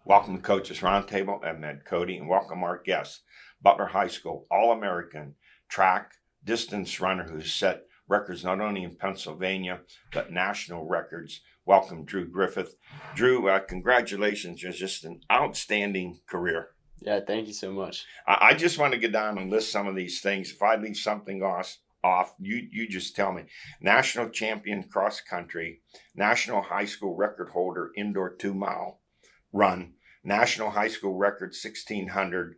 Welcome to Coaches Roundtable. I'm Ed Codi, and welcome our guest, Butler High School All-American track distance runner who's set records not only in Pennsylvania, but national records. Welcome, Drew Griffith. Drew, congratulations. It's just an outstanding career. Yeah, thank you so much. I just want to get down and list some of these things. If I leave something off, you just tell me. National champion cross country, national high school record holder indoor 2-mile run, national high school record 1600,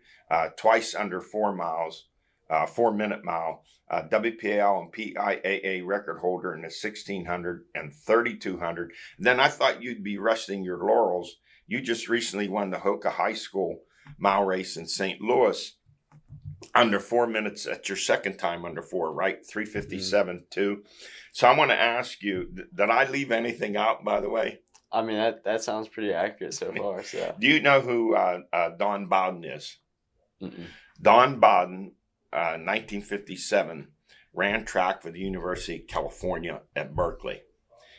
twice under 4 miles, 4-minute mile, WPIAL and PIAA record holder in the 1600 and 3200. Then I thought you'd be resting your laurels. You just recently won the Hoka High School mile race in St. Louis under 4 minutes at your second time under 4, right? 3:57 too. So I want to ask you, did I leave anything out, by the way? I mean, that sounds pretty accurate so far. So, do you know who Don Bowden is? Mm-mm. Don Bowden, 1957, ran track for the University of California at Berkeley.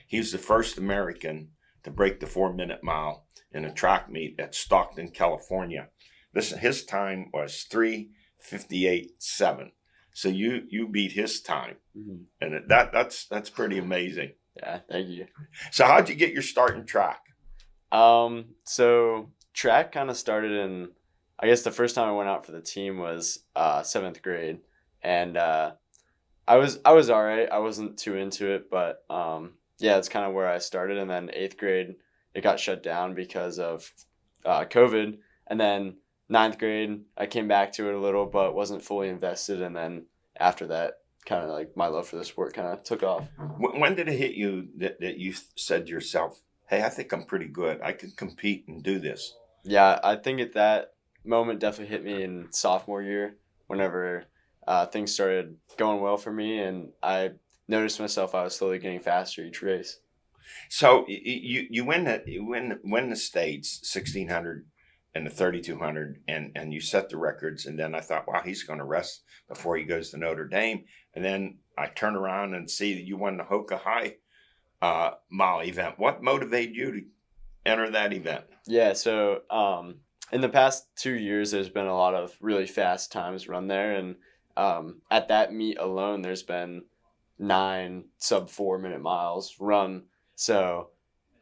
He was the first American to break the 4-minute mile in a track meet at Stockton, California. His time was 3:58.7. So you beat his time, and that's pretty amazing. Yeah, thank you. So how'd you get your start in track? So track kind of started in, I guess the first time I went out for the team was 7th grade, and I was all right. I wasn't too into it, but yeah, that's kind of where I started. And then 8th grade, it got shut down because of COVID, and then 9th grade, I came back to it a little, but wasn't fully invested. And then after that, kind of like my love for the sport kind of took off. When did it hit you that you said to yourself, hey, I think I'm pretty good. I can compete and do this? Yeah, I think at that moment definitely hit me in sophomore year whenever things started going well for me. And I noticed myself, I was slowly getting faster each race. So you win the states 1600 and the 3200, and you set the records. And then I thought, wow, he's going to rest before he goes to Notre Dame. And then I turn around and see that you won the Hoka High mile event. What motivated you to enter that event? Yeah, so in the past 2 years, there's been a lot of really fast times run there. And at that meet alone, there's been 9 sub-4-minute miles run. So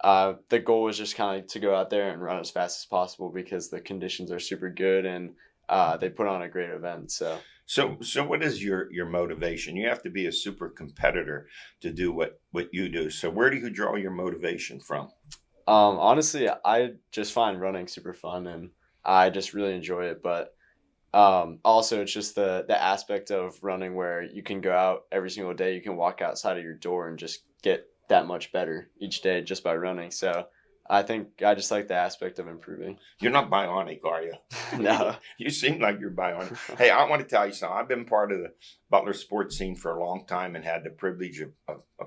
the goal was just kind of to go out there and run as fast as possible because the conditions are super good, and they put on a great event. So what is your motivation? You have to be a super competitor to do what you do. So where do you draw your motivation from? Honestly, I just find running super fun, and I just really enjoy it. But also, it's just the aspect of running where you can go out every single day. You can walk outside of your door and just get that much better each day just by running. So I think I just like the aspect of improving. You're not bionic, are you? No. You seem like you're bionic. Hey, I want to tell you something. I've been part of the Butler sports scene for a long time and had the privilege of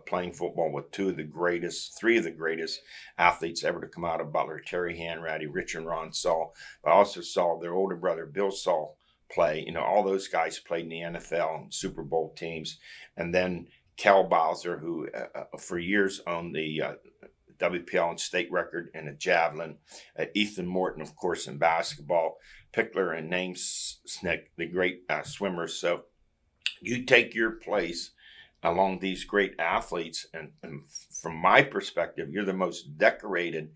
playing football with three of the greatest athletes ever to come out of Butler, Terry Hanratty, Rich and Ron Saul. I also saw their older brother, Bill Saul, play. You know, all those guys played in the NFL and Super Bowl teams. And then Cal Bowser, who for years owned the WPIAL and state record in a javelin. Ethan Morton, of course, in basketball. Pickler and Namesnick, the great swimmers. So you take your place along these great athletes. And from my perspective, you're the most decorated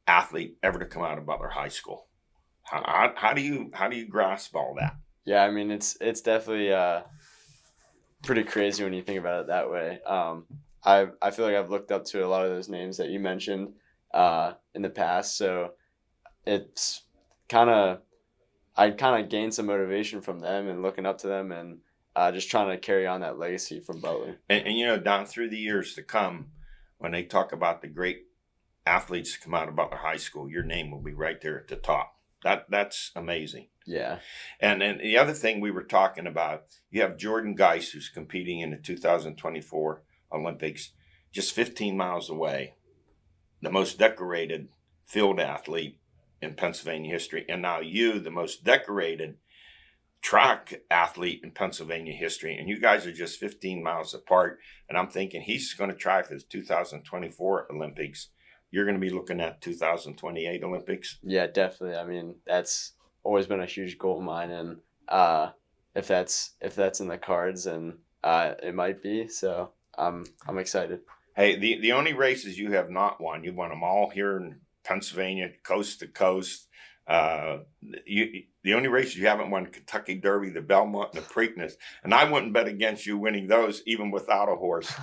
athlete ever to come out of Butler High School. How do you grasp all that? Yeah, I mean, it's definitely pretty crazy when you think about it that way. I feel like I've looked up to a lot of those names that you mentioned in the past, so it's I kind of gained some motivation from them and looking up to them, and just trying to carry on that legacy from Butler. And you know, down through the years to come, when they talk about the great athletes to come out of Butler High School, your name will be right there at the top. That's amazing. Yeah. And the other thing we were talking about, you have Jordan Geis, who's competing in the 2024 Olympics, just 15 miles away, the most decorated field athlete in Pennsylvania history. And now you, the most decorated track athlete in Pennsylvania history. And you guys are just 15 miles apart. And I'm thinking he's going to try for the 2024 Olympics you're going to be looking at 2028 Olympics? Yeah, definitely. I mean, that's always been a huge goal of mine, and if that's in the cards, and it might be. So I'm excited. Hey, the only races you have not won, you've won them all here in Pennsylvania, coast to coast. The only races you haven't won, Kentucky Derby, the Belmont, and the Preakness, and I wouldn't bet against you winning those even without a horse.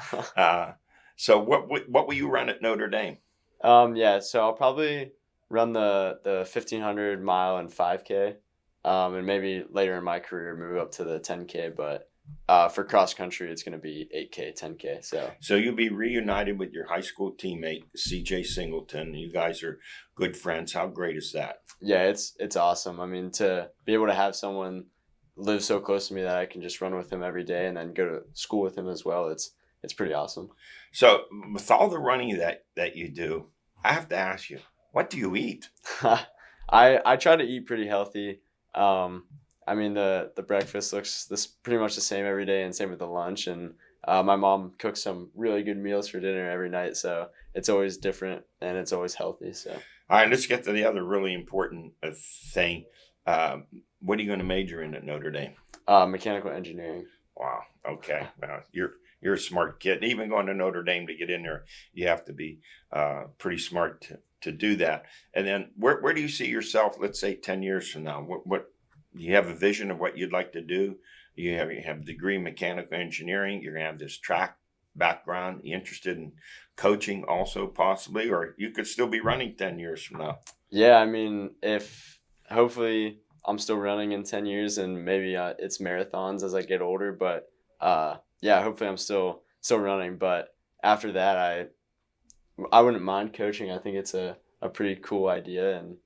So what will you run at Notre Dame? Yeah, so I'll probably run the 1,500 mile and 5K, and maybe later in my career move up to the 10K. But for cross country, it's going to be 8K, 10K. So you'll be reunited with your high school teammate, CJ Singleton. You guys are good friends. How great is that? Yeah, it's awesome. I mean, to be able to have someone live so close to me that I can just run with him every day and then go to school with him as well, it's pretty awesome. So with all the running that you do, I have to ask you, what do you eat? I try to eat pretty healthy. I mean, the breakfast looks pretty much the same every day, and same with the lunch. And my mom cooks some really good meals for dinner every night, so it's always different and it's always healthy. So all right, let's get to the other really important thing. What are you going to major in at Notre Dame? Mechanical engineering. Wow. Okay. You're a smart kid. Even going to Notre Dame to get in there, you have to be pretty smart to do that. And then where do you see yourself, let's say 10 years from now? What you have a vision of what you'd like to do? You have a degree in mechanical engineering. You're going to have this track background. You interested in coaching also possibly, or you could still be running 10 years from now? Yeah, I mean, if hopefully I'm still running in 10 years, and maybe it's marathons as I get older, but yeah, hopefully I'm still running. But after that, I wouldn't mind coaching. I think it's a pretty cool idea, and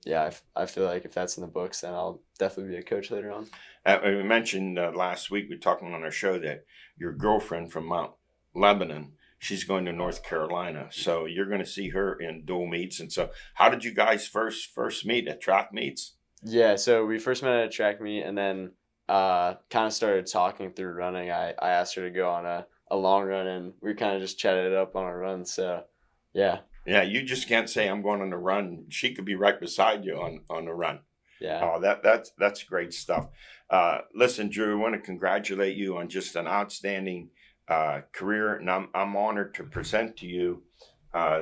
yeah, I feel like if that's in the books, then I'll definitely be a coach later on. We mentioned last week, we were talking on our show that your girlfriend from Mount Lebanon, she's going to North Carolina. So you're going to see her in dual meets. And so how did you guys first meet at track meets? Yeah, so we first met at a track meet, and then kind of started talking through running. I asked her to go on a long run, and we kind of just chatted it up on a run. So yeah. Yeah, you just can't say I'm going on a run. She could be right beside you on a run. Yeah. Oh, that's great stuff. Listen, Drew, I want to congratulate you on just an outstanding career, and I'm honored to present to you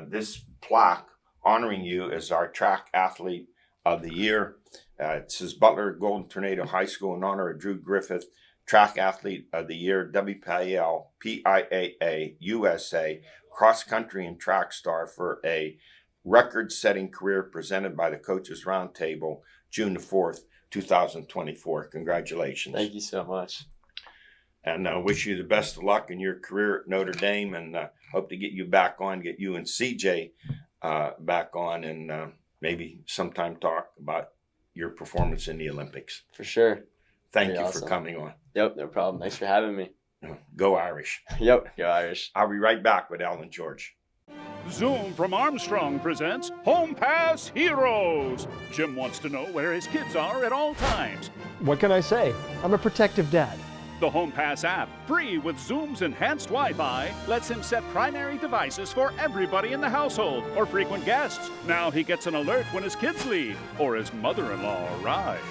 this plaque honoring you as our track athlete of the year. It says Butler Golden Tornado High School in honor of Drew Griffith, track athlete of the year, WPIAL, PIAA, USA, cross country and track star for a record-setting career presented by the Coaches Roundtable, June the 4th, 2024. Congratulations. Thank you so much. And I wish you the best of luck in your career at Notre Dame, and hope to get you back on, get you and CJ back on, and maybe sometime talk about your performance in the Olympics. For sure. Thank you for coming on. Yep, no problem. Thanks for having me. Go Irish. Yep, go Irish. I'll be right back with Alan George. Zoom from Armstrong presents Home Pass Heroes. Jim wants to know where his kids are at all times. What can I say? I'm a protective dad. The Home Pass app, free with Zoom's enhanced Wi-Fi, lets him set primary devices for everybody in the household or frequent guests. Now he gets an alert when his kids leave or his mother-in-law arrives.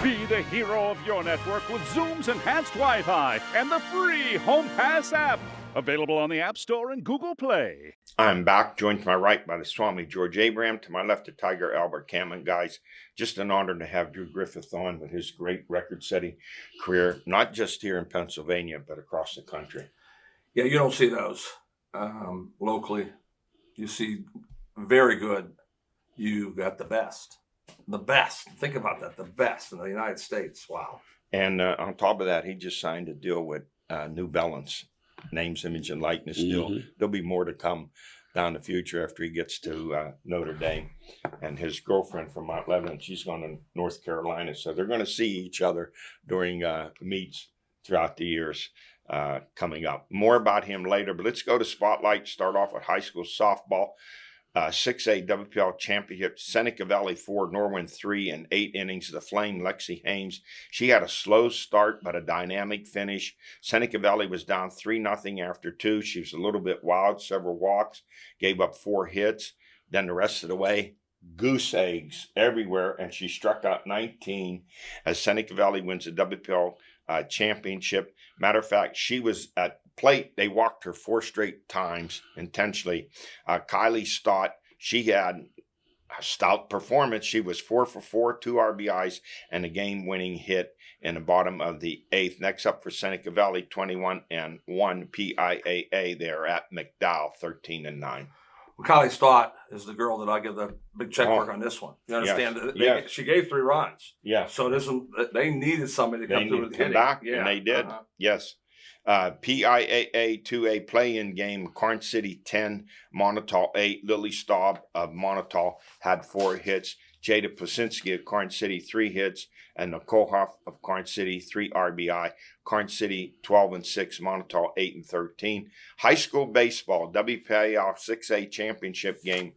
Be the hero of your network with Zoom's enhanced Wi-Fi and the free Home Pass app. Available on the App Store and Google Play. I'm back, joined to my right by the Swami George Abraham, to my left the Tiger Albert Campman. Guys, just an honor to have Drew Griffith on with his great record-setting career, not just here in Pennsylvania, but across the country. Yeah, you don't see those locally. You see very good. You got the best. The best. Think about that. The best in the United States. Wow. And on top of that, he just signed a deal with New Balance. Names, image, and likeness deal. Mm-hmm. There'll be more to come down the future after he gets to Notre Dame. And his girlfriend from Mount Lebanon, she's going to North Carolina. So they're going to see each other during meets throughout the years coming up. More about him later, but let's go to Spotlight. Start off with high school softball. 6A WPL Championship, Seneca Valley 4, Norwin 3 in 8 innings. The Flame, Lexi Hames, she had a slow start but a dynamic finish. Seneca Valley was down 3-0 after 2. She was a little bit wild, several walks, gave up 4 hits. Then the rest of the way, goose eggs everywhere, and she struck out 19 as Seneca Valley wins the WPL championship. Matter of fact, she was at plate. They walked her 4 straight times intentionally. Kylie Stott, she had a stout performance. She was 4 for 4, 2 RBIs, and a game-winning hit in the bottom of the 8th. Next up for Seneca Valley, 21-1 PIAA. They're at McDowell, 13-9. Well, Kylie Stott is the girl that I give the big check mark on this one. You understand? Yes. She gave 3 runs. Yeah. So they needed somebody to come through with the hitting. Back, and they did. Yes. PIAA 2A play-in game, Karn City 10, Montauk 8. Lily Staub of Montauk had 4 hits. Jada Plasinski of Karn City 3 hits, and Nicole Huff of Karn City 3 RBI. Karn City 12-6, Montauk 8-13. High school baseball, WPIAL 6A championship game.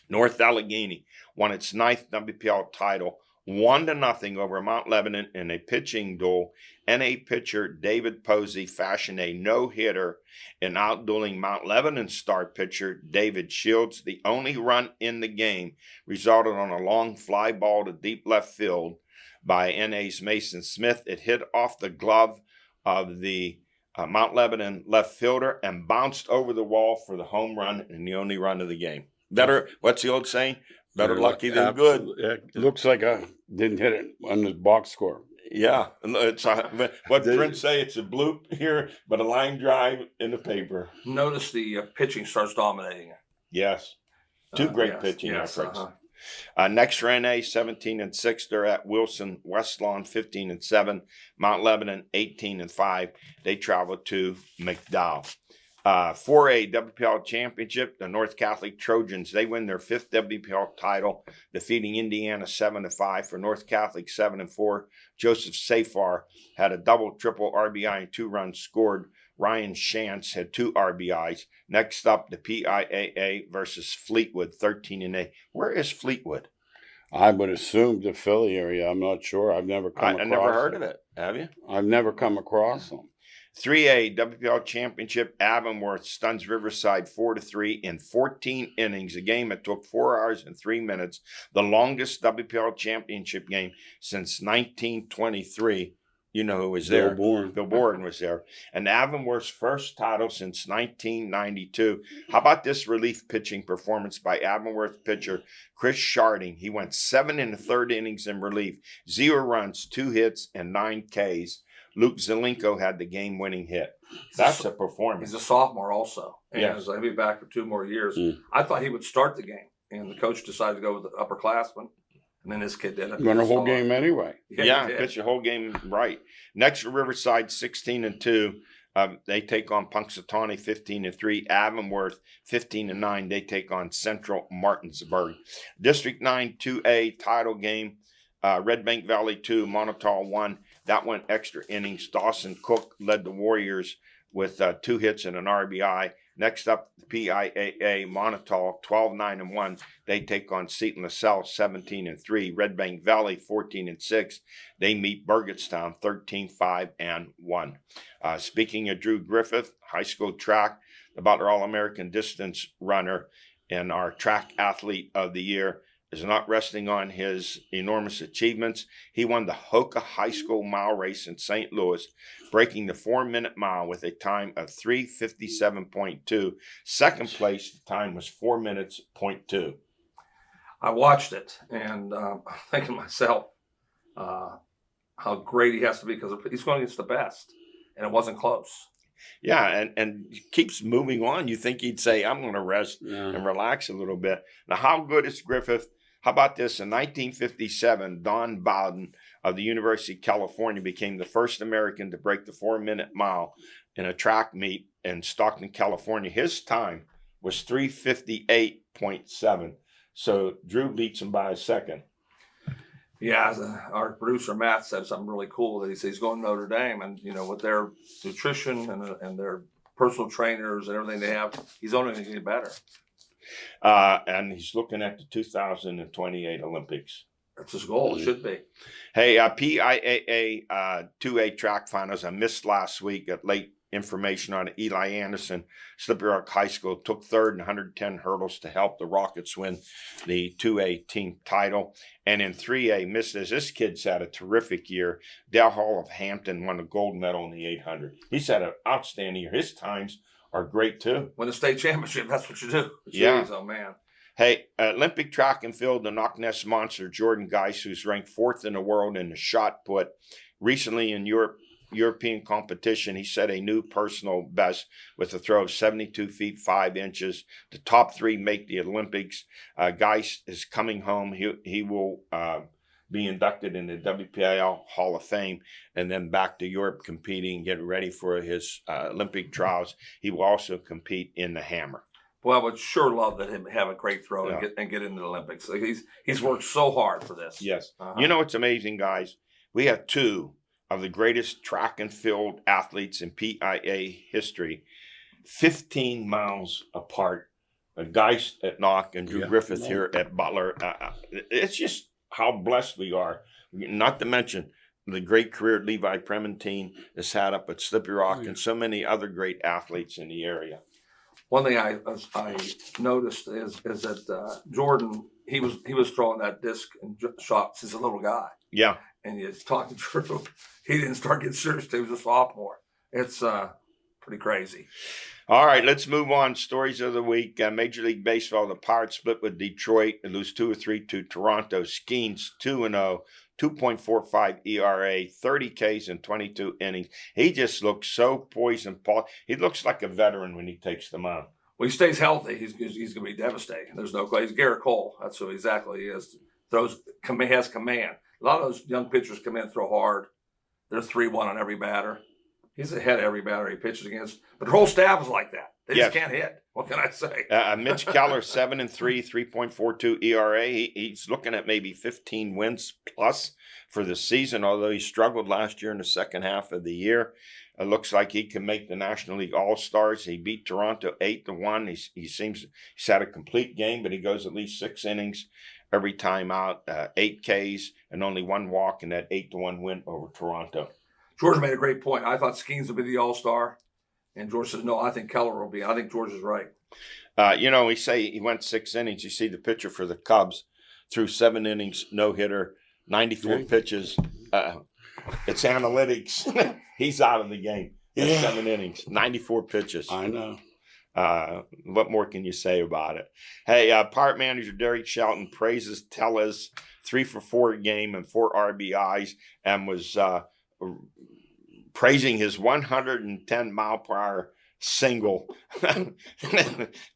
North Allegheny won its 9th WPIAL title, 1-0 over Mount Lebanon in a pitching duel. NA pitcher David Posey fashioned a no-hitter in outdueling Mount Lebanon star pitcher David Shields. The only run in the game resulted on a long fly ball to deep left field by NA's Mason Smith. It hit off the glove of the Mount Lebanon left fielder and bounced over the wall for the home run and the only run of the game. Better, what's the old saying? Better lucky than good. It looks like I didn't hit it on the box score. Yeah, it's what Prince say. It's a bloop here, but a line drive in the paper. Notice the pitching starts dominating. Yes, 2 great pitching efforts. Next for NA, 17-6. They're at Wilson Westlawn, 15-7. Mount Lebanon, 18-5. They travel to McDowell. 4A WPIAL Championship, the North Catholic Trojans, they win their 5th WPIAL title, defeating Indiana 7-5. For North Catholic, 7-4. Joseph Safar had a double, triple RBI and 2 runs scored. Ryan Shantz had 2 RBIs. Next up, the PIAA versus Fleetwood, 13-8. Where is Fleetwood? I would assume the Philly area. I'm not sure. I've never come across I never heard of it. Have you? I've never come across them. 3A WPIAL Championship, Avonworth stuns Riverside 4-3 in 14 innings, a game that took 4 hours and 3 minutes, the longest WPIAL Championship game since 1923. You know who was there? Bill Bourne was there. And Avonworth's first title since 1992. How about this relief pitching performance by Avonworth pitcher Chris Sharding? He went 7 1/3 innings in relief, 0 runs, 2 hits, and 9 Ks. Luke Zelenko had the game-winning hit. That's a performance. He's a sophomore also. And Yes. he'll be back for 2 more years. I thought he would start the game, and the coach decided to go with the upperclassman. And then this kid did it. Won a whole game anyway. Yeah, pitched the whole game right. Next for Riverside, 16-2. They take on Punxsutawney, 15-3. Avonworth, 15-9. They take on Central Martinsburg. District 9 2A title game. Red Bank Valley 2, Montauk 1. That went extra innings. Dawson Cook led the Warriors with 2 hits and an RBI. Next up, the PIAA Montauk, 12-9-1. They take on Seton LaSalle, 17-3. Red Bank Valley, 14-6. They meet Burgettstown, 13-5-1. Speaking of Drew Griffith, high school track, the Butler All-American distance runner and our track athlete of the year, is not resting on his enormous achievements. He won the Hoka High School mile race in St. Louis, breaking the 4-minute mile with a time of 3:57.2. Second place, the time was 4 minutes, 0.2. I watched it, and I'm thinking to myself how great he has to be because he's going against the best, and it wasn't close. Yeah, and keeps moving on. You think he'd say, I'm going to rest and relax a little bit. Now, how good is Griffith? How about this? In 1957, Don Bowden of the University of California became the first American to break the 4-minute mile in a track meet in Stockton, California. His time was 3:58.7. So Drew beats him by a second. Yeah, our producer Matt said something really cool. That he says he's going to Notre Dame, and with their nutrition and their personal trainers and everything they have, he's only going to get better. And he's looking at the 2028 Olympics. That's his goal. It should be. Hey, PIAA 2A track finals. I missed last week at late information on Eli Anderson. Slippery Rock High School took third in 110 hurdles to help the Rockets win the 2A team title. And in 3A, this kid's had a terrific year. Dale Hall of Hampton won the gold medal in the 800. He's had an outstanding year. His times are great too. Win the state championship, that's what you do. Yeah. Jeez, oh man. Hey, Olympic track and field, the Knock Nest monster, Jordan Geis, who's ranked 4th in the world in the shot put. Recently in European competition, he set a new personal best with a throw of 72 feet 5 inches. The top 3 make the Olympics. Geis is coming home. He will be inducted in the WPIAL Hall of Fame and then back to Europe competing, getting ready for his Olympic trials. He will also compete in the hammer. Well, I would sure love that him have a great throw Yeah. and get into the Olympics. Like he's worked so hard for this. Yes. Uh-huh. You know what's amazing, guys? We have 2 of the greatest track and field athletes in PIAA history, 15 miles apart. Geis at Knock and Drew Griffith here at Butler. It's just how blessed we are. Not to mention the great career Levi Prementine has had up at Slippery Rock and so many other great athletes in the area. One thing I noticed is that Jordan he was throwing that disc and shots as a little guy, Yeah. and he's talking Drew. He didn't start getting serious till he was a sophomore. It's pretty crazy. All right, let's move on. Stories of the week. Major League Baseball, the Pirates split with Detroit and lose 2-3 to Toronto. Skeens 2-0, 2.45 ERA, 30 Ks in 22 innings. He just looks so poised and polished. He looks like a veteran when he takes the mound. When he stays healthy, he's going to be devastating. There's no question. He's Garrett Cole. That's who exactly he is. Has command. A lot of those young pitchers come in and throw hard. They're 3-1 on every batter. He's ahead of every batter he pitches against. But the whole staff is like that. They just can't hit. What can I say? Mitch Keller, 7-3, 3.42 ERA. He's looking at maybe 15 wins plus for the season, although he struggled last year in the second half of the year. It looks like he can make the National League All-Stars. He beat Toronto 8-1. He's had a complete game, but he goes at least 6 innings every time out, 8 Ks, and only 1 walk in that 8-1 win over Toronto. George made a great point. I thought Skeens would be the All-Star. And George says, no, I think Keller will be. I think George is right. We say he went 6 innings. You see the pitcher for the Cubs threw 7 innings, no-hitter, 94 pitches. It's analytics. He's out of the game. It's 7 innings, 94 pitches. I know. What more can you say about it? Hey, Pirate manager Derek Shelton praises Tellez 3-for-4 game and 4 RBIs and was praising his 110-mile-per-hour single.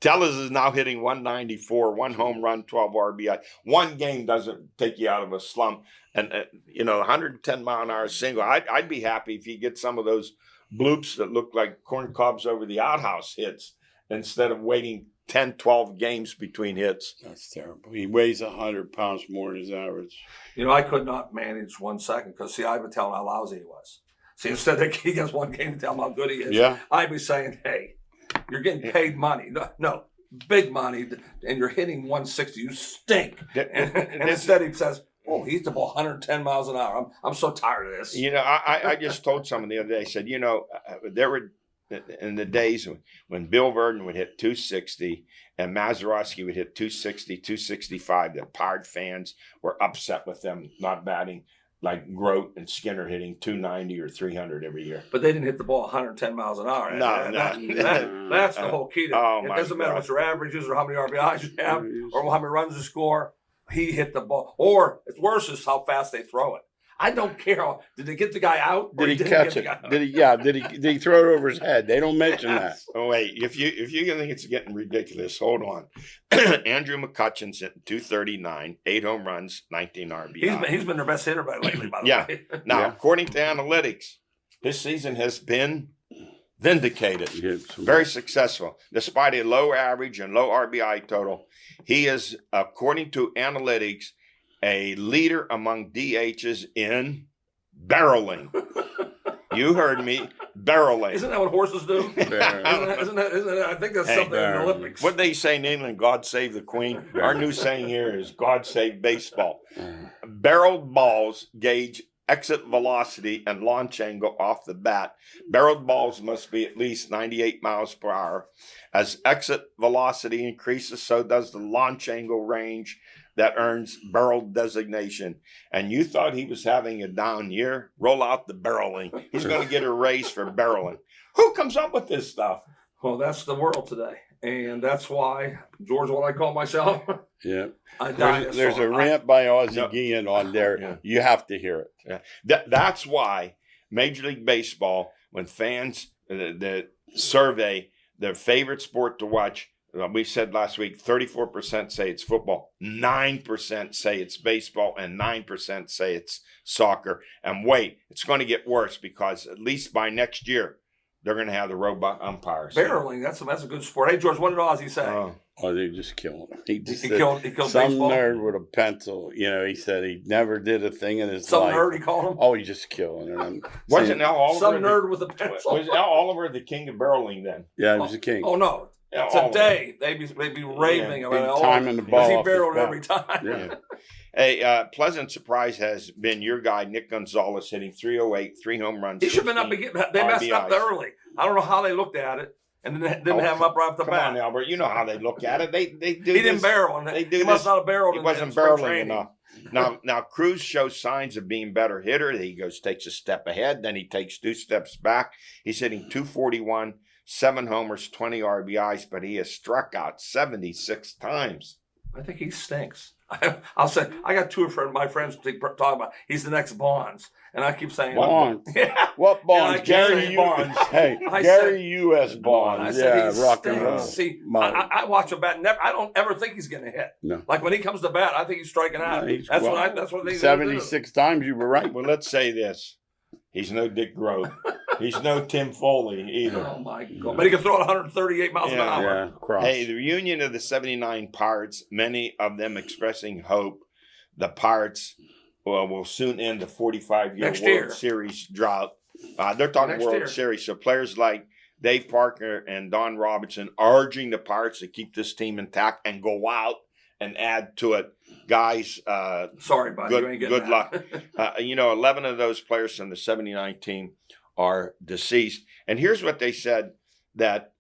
Tellez is now hitting 194, 1 home run, 12 RBI. One game doesn't take you out of a slump. And, 110-mile-an-hour single. I'd be happy if you get some of those bloops that look like corn cobs over the outhouse hits instead of waiting 10, 12 games between hits. That's terrible. He weighs 100 pounds more than his average. I could not manage 1 second because, I've been telling how lousy he was. See, instead of he gets one game to tell him how good he is, I'd be saying, hey, you're getting paid money. No, big money, and you're hitting 160. You stink. And instead he says, oh, he hit the ball 110 miles an hour. I'm so tired of this. I just told someone the other day, I said, there were in the days when Bill Verdon would hit 260 and Mazeroski would hit 260, 265, the Pirate fans were upset with them not batting like Grote and Skinner hitting 290 or 300 every year. But they didn't hit the ball 110 miles an hour. That's the whole key. It doesn't matter what your average is or how many RBIs you have or how many runs you score. He hit the ball. Or it's worse is how fast they throw it. I don't care. Did they get the guy out? Did he catch it? Did he throw it over his head? They don't mention that. Oh wait, if you think it's getting ridiculous, hold on. Andrew McCutcheon's hitting 239, 8 home runs, 19 RBI. He's been their best hitter lately, by the way. Now, according to analytics, his season has been vindicated. Very successful. Despite a low average and low RBI total, he is, according to analytics, a leader among DHs in barreling. You heard me. Barreling. Isn't that what horses do? Isn't that, I think that's something in the Olympics. What they say in England, God save the Queen. Our new saying here is God save baseball. Barreled balls gauge exit velocity and launch angle off the bat. Barreled balls must be at least 98 miles per hour. As exit velocity increases, so does the launch angle range that earns barreled designation. And you thought he was having a down year? Roll out the barreling. He's going to get a raise for barreling. Who comes up with this stuff? Well, that's the world today. And that's why, George, what I call myself. Yeah. There's a rant by Ozzie Guillen on there. Yeah. You have to hear it. Yeah. That's why Major League Baseball, when fans the survey their favorite sport to watch, we said last week, 34% say it's football, 9% say it's baseball, and 9% say it's soccer. And wait, it's going to get worse because at least by next year, they're going to have the robot umpires. Barreling, that's a good sport. Hey, George, what did Ozzie say? Oh, they just killed him. He killed some baseball? Nerd with a pencil. He said he never did a thing in his some life. Some nerd, he called him? Oh, he just killed him. Wasn't Al Oliver some nerd with a pencil? Was Al Oliver the king of barreling then? Yeah, he was the king. Oh, no. Today, they'd be raving about timing the ball. Because he barreled every time. Yeah. A pleasant surprise has been your guy, Nick Gonzalez, hitting 308, 3 home runs. He should have been up. They messed up early. I don't know how they looked at it. And then didn't have him up right off the bat. Come on, Albert. You know how they look at it. They do. He didn't barrel. He must not have barreled. He wasn't barreling enough. Now Cruz shows signs of being a better hitter. He takes a step ahead, then he takes 2 steps back. He's hitting 241, 7 homers, 20 RBIs, but he has struck out 76 times. I think he stinks. I'll say I got 2 of my friends talking about he's the next Bonds, and I keep saying Bonds. Yeah. What Bonds? Gary Bonds. Hey, Gary U.S. Bonds. Yeah, rock and roll. See, I watch him bat. I don't ever think he's going to hit. No. Like when he comes to bat, I think he's striking out. No, that's what they 76 times. You were right. Well, let's say this: he's no Dick Grove. He's no Tim Foley either. Oh, my God. But he can throw it 138 miles an hour. Yeah, cross. Hey, the reunion of the 79 Pirates, many of them expressing hope the Pirates will soon end the 45-year World Series drought. They're talking World Series. So players like Dave Parker and Don Robinson urging the Pirates to keep this team intact and go out and add to it. Guys, sorry, buddy, you ain't getting good luck. 11 of those players from the 79 team are deceased. And here's what they said, that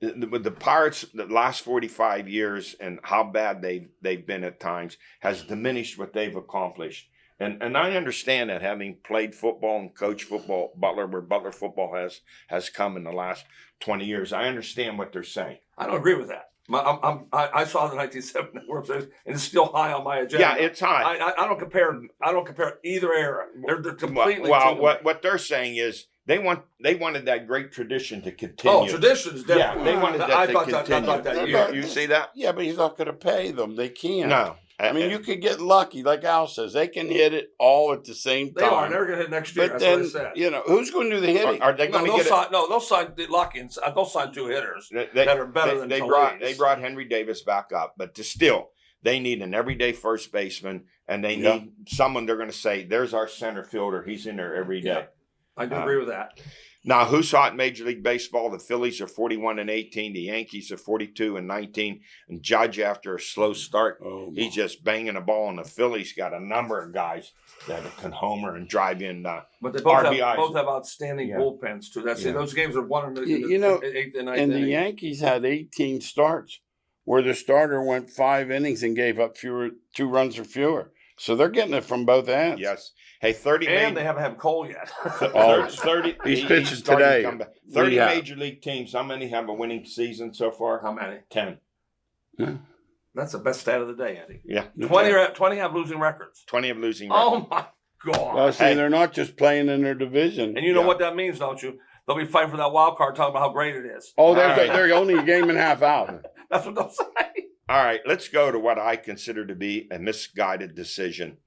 with the Pirates, the last 45 years and how bad they've been at times has diminished what they've accomplished. And I understand that, having played football and coached football, Butler, where Butler football has come in the last 20 years. I understand what they're saying. I don't agree with that. I saw the 1970 World Series, and it's still high on my agenda. Yeah, it's high. I don't compare either era. They're completely. Well, what they're saying is they wanted that great tradition to continue. Oh, tradition's different. Yeah, they wanted that to continue. I thought that you see that? Yeah, but he's not going to pay them. They can't. No. I mean, you could get lucky, like Al says. They can hit it all at the same time. They are. They're going to hit next year. But that's what I said. Who's going to do the hitting? Are they going to get it? No, they'll sign lucky. They'll sign 2 hitters that are better than they brought Henry Davis back up, but still, they need an everyday first baseman, and they need someone they're going to say, there's our center fielder. He's in there every day. Yeah, I do agree with that. Now, who's hot in Major League Baseball? The Phillies are 41-18. The Yankees are 42-19. And Judge, after a slow start, he's just banging the ball. And the Phillies got a number of guys that can homer and drive in but they both RBIs. have outstanding bullpens, too. Those games are won in the 8th and 9th And inning. the Yankees had 18 starts where the starter went 5 innings and gave up 2 runs or fewer. So they're getting it from both ends. Yes. Hey, 30 and they haven't had Cole yet. 30 He's pitching today. 30 Major League teams. How many have a winning season so far? How many? 10. Yeah. That's the best stat of the day, Andy. Yeah. 20 have losing records. 20 have losing records. Oh, my God. Well, see, they're not just playing in their division. And you know what that means, don't you? They'll be fighting for that wild card, talking about how great it is. Oh, they're only a game and a half out. That's what they'll say. All right, let's go to what I consider to be a misguided decision.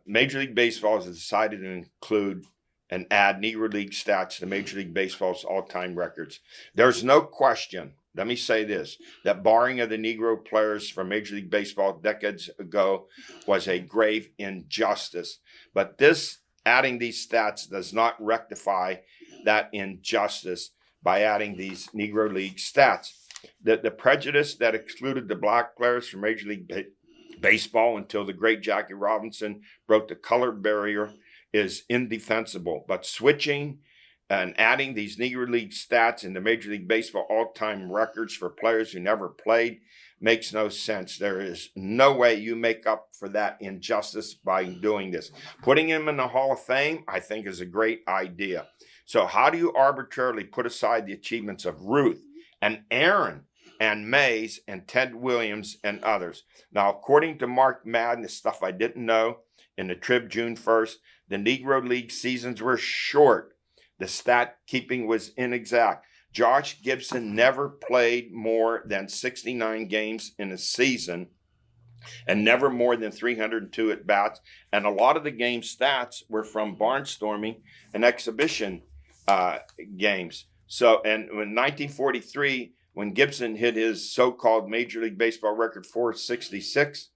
Major League Baseball has decided to include and add Negro League stats to Major League Baseball's all-time records. There's no question, let me say this, that barring of the Negro players from Major League Baseball decades ago was a grave injustice. But this adding these stats does not rectify that injustice by adding these Negro League stats. The prejudice that excluded the black players from Major League Baseball until the great Jackie Robinson broke the color barrier is indefensible. But switching and adding these Negro League stats into Major League Baseball all-time records for players who never played makes no sense. There is no way you make up for that injustice by doing this. Putting him in the Hall of Fame, I think, is a great idea. So how do you arbitrarily put aside the achievements of Ruth and Aaron and Mays and Ted Williams and others? Now, according to Mark Madden, this stuff I didn't know, in the Trib June 1st, the Negro League seasons were short. The stat keeping was inexact. Josh Gibson never played more than 69 games in a season and never more than 302 at-bats. And a lot of the game stats were from barnstorming and exhibition games. So, and in 1943, when Gibson hit his so-called Major League Baseball record 466,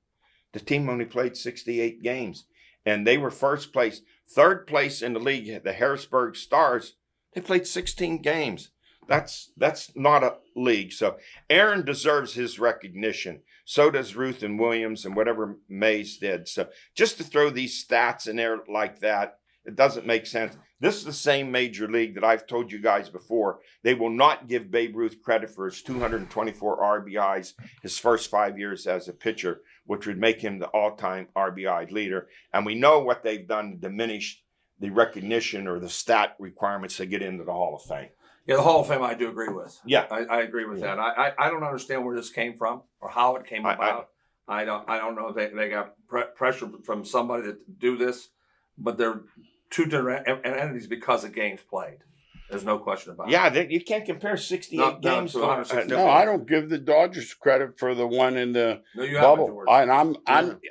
the team only played 68 games. And they were first place. Third place in the league, the Harrisburg Stars, they played 16 games. That's not a league. So Aaron deserves his recognition. So does Ruth and Williams and whatever Mays did. So just to throw these stats in there like that, it doesn't make sense. This is the same major league that I've told you guys before. They will not give Babe Ruth credit for his 224 RBIs his first 5 years as a pitcher, which would make him the all-time RBI leader. And we know what they've done to diminish the recognition or the stat requirements to get into the Hall of Fame. Yeah, the Hall of Fame I do agree with. Yeah. I agree with that. I don't understand where this came from or how it came about. I don't know if they got pressure from somebody to do this, but they're two different entities because of games played. There's no question about it. Yeah, you can't compare 68 games. to 160. No, I don't give the Dodgers credit for the one in the No, you haven't, bubble. George.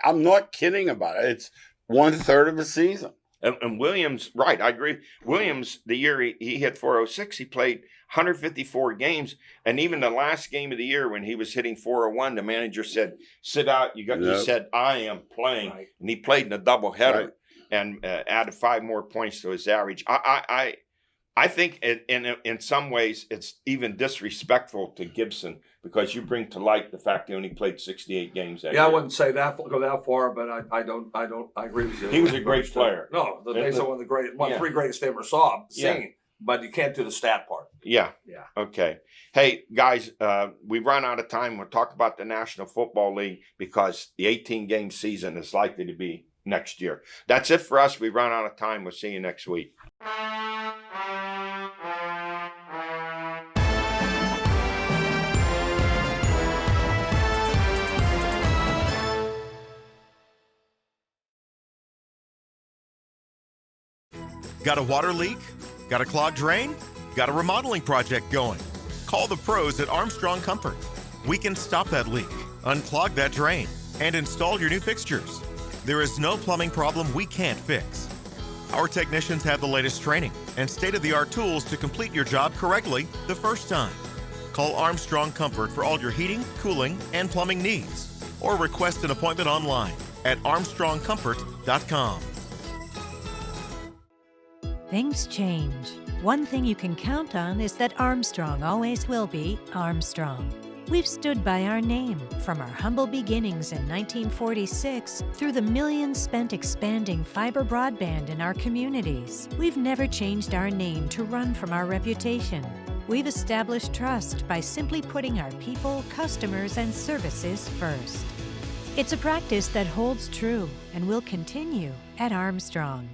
I'm not kidding about it. It's 1/3 of a season. And Williams, right, I agree. Williams, the year he hit 406, he played 154 games. And even the last game of the year when he was hitting 401, the manager said, sit out. He said, I am playing. Right. And he played in a doubleheader Right. and added 5 more points to his average. I think in some ways it's even disrespectful to Gibson because you bring to light the fact he only played 68 games that year. I wouldn't say go that far, but I agree with you. He was a great player. No, he's one of the greatest, one of the 3 greatest they ever seen. Yeah. But you can't do the stat part. Yeah. Yeah. Okay. Hey, guys, we've run out of time. We'll talk about the National Football League because the 18-game season is likely to be next year. That's it for us. We've run out of time. We'll see you next week. Got a water leak? Got a clogged drain? Got a remodeling project going? Call the pros at Armstrong Comfort. We can stop that leak, unclog that drain, and install your new fixtures. There is no plumbing problem we can't fix. Our technicians have the latest training and state-of-the-art tools to complete your job correctly the first time. Call Armstrong Comfort for all your heating, cooling, and plumbing needs, or request an appointment online at armstrongcomfort.com. Things change. One thing you can count on is that Armstrong always will be Armstrong. We've stood by our name from our humble beginnings in 1946 through the millions spent expanding fiber broadband in our communities. We've never changed our name to run from our reputation. We've established trust by simply putting our people, customers, and services first. It's a practice that holds true and will continue at Armstrong.